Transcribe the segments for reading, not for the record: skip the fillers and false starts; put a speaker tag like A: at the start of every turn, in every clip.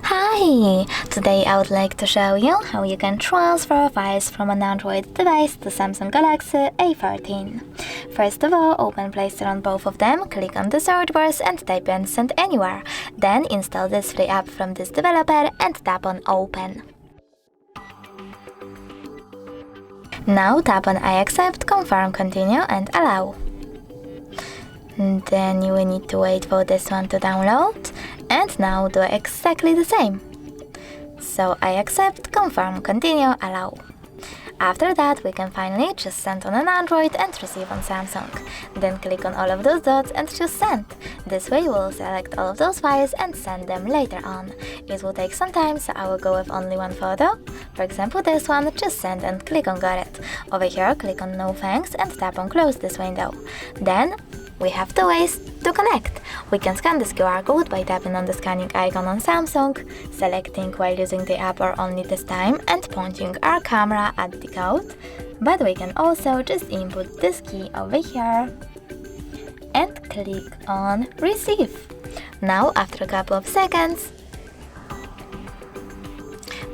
A: Hi! Today I would like to show you how you can transfer files from an Android device to Samsung Galaxy A13. First of all, open Play Store on both of them, click on the search bars and type in Send Anywhere. Then install this free app from this developer and tap on Open. Now tap on I accept, confirm, continue and allow. Then you will need to wait for this one to download, and now do exactly the same. So I accept, confirm, continue, allow. After that we can finally choose send on an Android and receive on Samsung. Then click on all of those dots and choose send. This way we will select all of those files and send them later on. It will take some time, so I will go with only one photo. For example this one, just send and click on got it. Over here click on no thanks and tap on close this window. Then we have two ways to connect. We can scan this QR code by tapping on the scanning icon on Samsung, selecting while using the app or only this time, and pointing our camera at the code. But we can also just input this key over here and click on receive. Now, after a couple of seconds,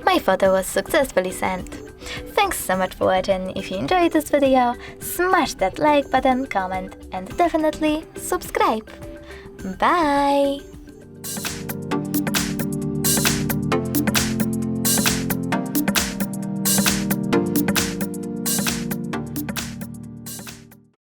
A: my photo was successfully sent. Thanks so much for watching. If you enjoyed this video, smash that like button, comment and definitely subscribe. Bye!